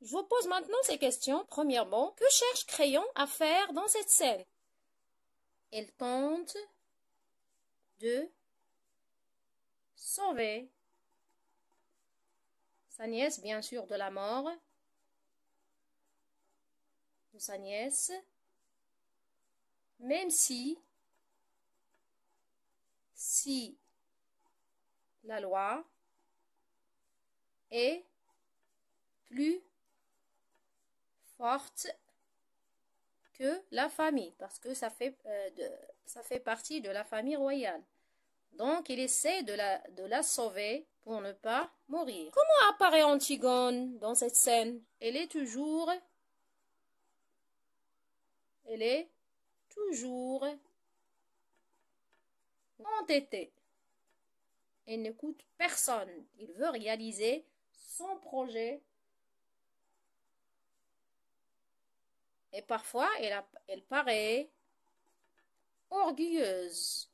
Je vous pose maintenant ces questions. Premièrement, que cherche Crayon à faire dans cette scène? Elle tente de sauver sa nièce, bien sûr, de la mort de sa nièce, même si la loi est plus forte que la famille, parce que ça fait partie de la famille royale. Donc, il essaie de la sauver pour ne pas mourir. Comment apparaît Antigone dans cette scène? Elle est toujours entêtée. Elle n'écoute personne. Il veut réaliser son projet. Et parfois, elle paraît orgueilleuse.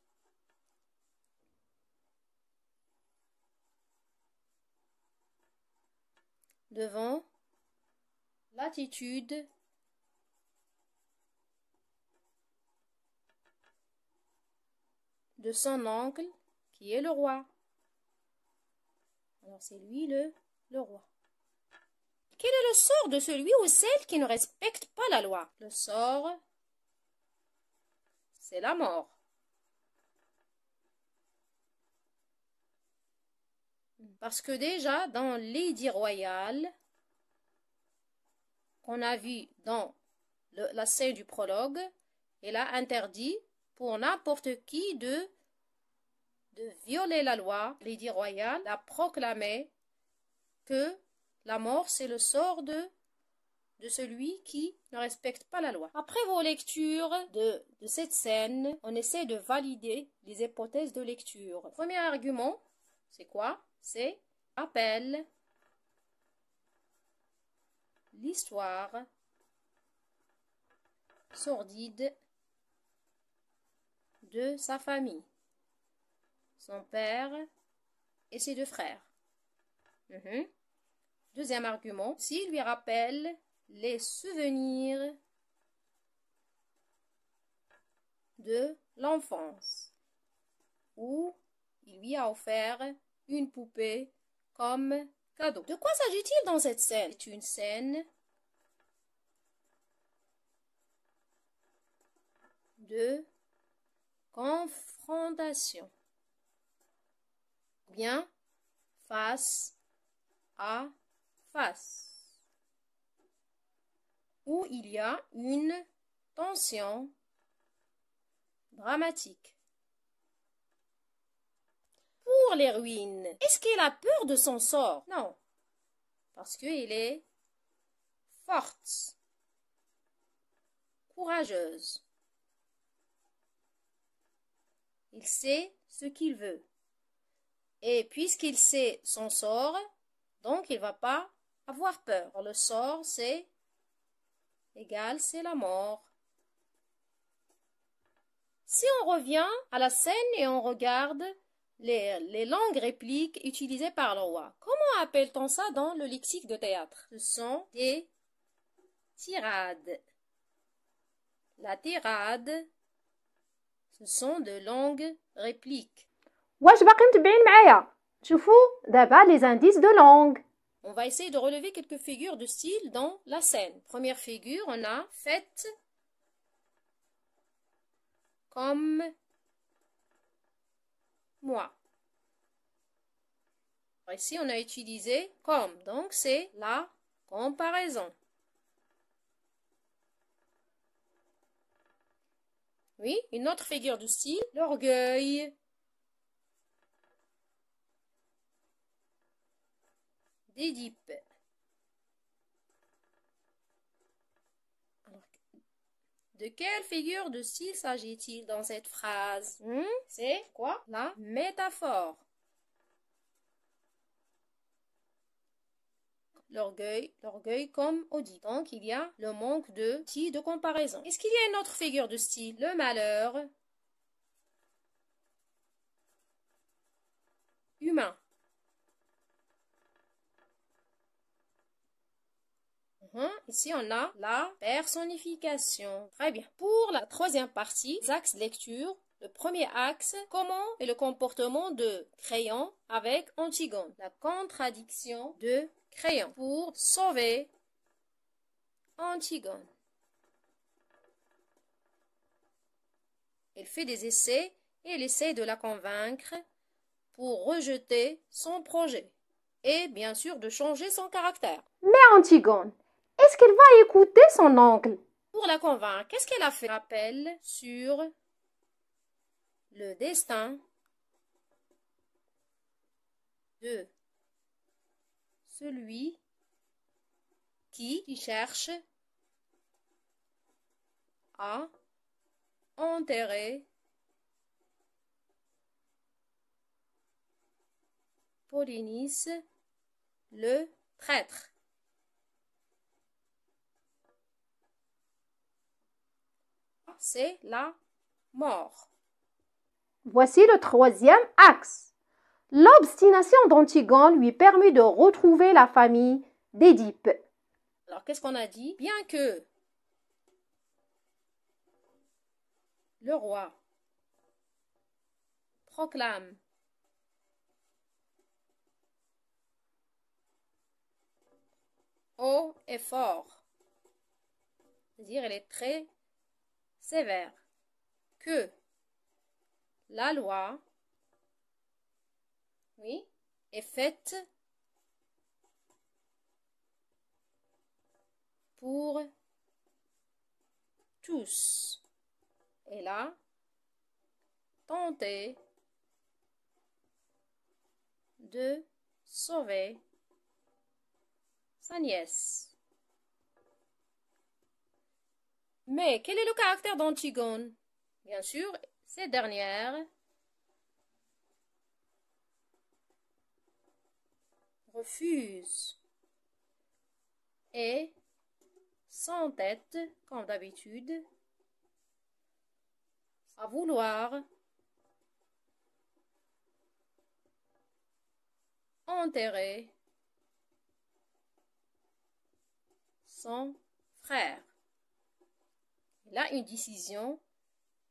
Devant l'attitude de son oncle, qui est le roi. Alors, c'est lui le roi. Quel est le sort de celui ou celle qui ne respecte pas la loi? Le sort, c'est la mort. Parce que déjà, dans l'édit royal, qu'on a vu dans la scène du prologue, il a interdit pour n'importe qui de violer la loi. L'édit royal a proclamé que la mort, c'est le sort de celui qui ne respecte pas la loi. Après vos lectures de cette scène, on essaie de valider les hypothèses de lecture. Premier argument, c'est quoi? C'est rappelle l'histoire sordide de sa famille, son père et ses deux frères. Deuxième argument, s'il lui rappelle les souvenirs de l'enfance, où il lui a offert une poupée comme cadeau. De quoi s'agit-il dans cette scène? C'est une scène de confrontation, bien face à face, où il y a une tension dramatique. Pour l'héroïne, est-ce qu'elle a peur de son sort? Non, parce qu'elle est forte, courageuse. Il sait ce qu'il veut. Et puisqu'il sait son sort, donc il ne va pas avoir peur. Le sort, c'est la mort. Si on revient à la scène et on regarde les longues répliques utilisées par le roi, comment appelle-t-on ça dans le lexique de théâtre? Ce sont des tirades. La tirade, ce sont de longues répliques. واش باقي متبعين معايا؟ شوفوا دابا les indices de langue. On va essayer de relever quelques figures de style dans la scène. Première figure, on a faites comme moi. Ici, on a utilisé comme, donc c'est la comparaison. Oui, une autre figure de style, l'orgueil. d'Édipe. Alors, de quelle figure de style s'agit-il dans cette phrase? C'est quoi? La métaphore. L'orgueil comme Oedipe. Donc, il y a le manque de comparaison. Est-ce qu'il y a une autre figure de style? Le malheur. humain. Ici, on a la personnification. Très bien. Pour la troisième partie, les axes de lecture, le premier axe, comment est le comportement de Créon avec Antigone? La contradiction de Créon pour sauver Antigone. Il fait des essais et il essaie de la convaincre pour rejeter son projet et bien sûr de changer son caractère. Mais Antigone, est-ce qu'elle va écouter son oncle? Pour la convaincre, qu'est-ce qu'elle a fait? Rappel sur le destin de celui qui cherche à enterrer Polynice le traître. C'est la mort. Voici le troisième axe. L'obstination d'Antigone lui permet de retrouver la famille d'Édipe. Alors, qu'est-ce qu'on a dit? Bien que le roi proclame haut et fort, c'est-à-dire elle est très sévère, que la loi, oui, est faite pour tous. Et là, tenter de sauver sa nièce. Mais quel est le caractère d'Antigone? Bien sûr, cette dernière refuse et s'entête, comme d'habitude, à vouloir enterrer son frère. Il a une décision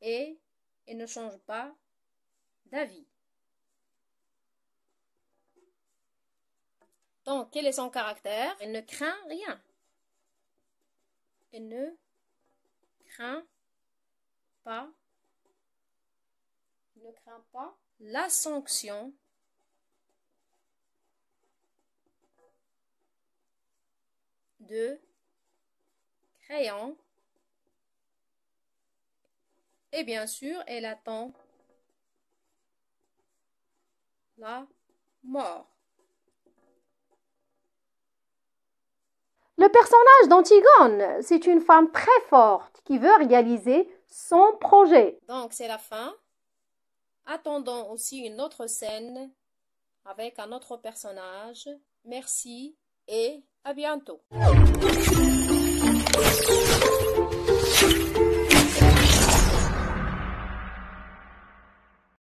et il ne change pas d'avis. Donc, quel est son caractère? Il ne craint rien. Il ne craint pas. Il ne craint pas la sanction de Créon. Et bien sûr, elle attend la mort. Le personnage d'Antigone, c'est une femme très forte qui veut réaliser son projet. Donc, c'est la fin. Attendons aussi une autre scène avec un autre personnage. Merci et à bientôt.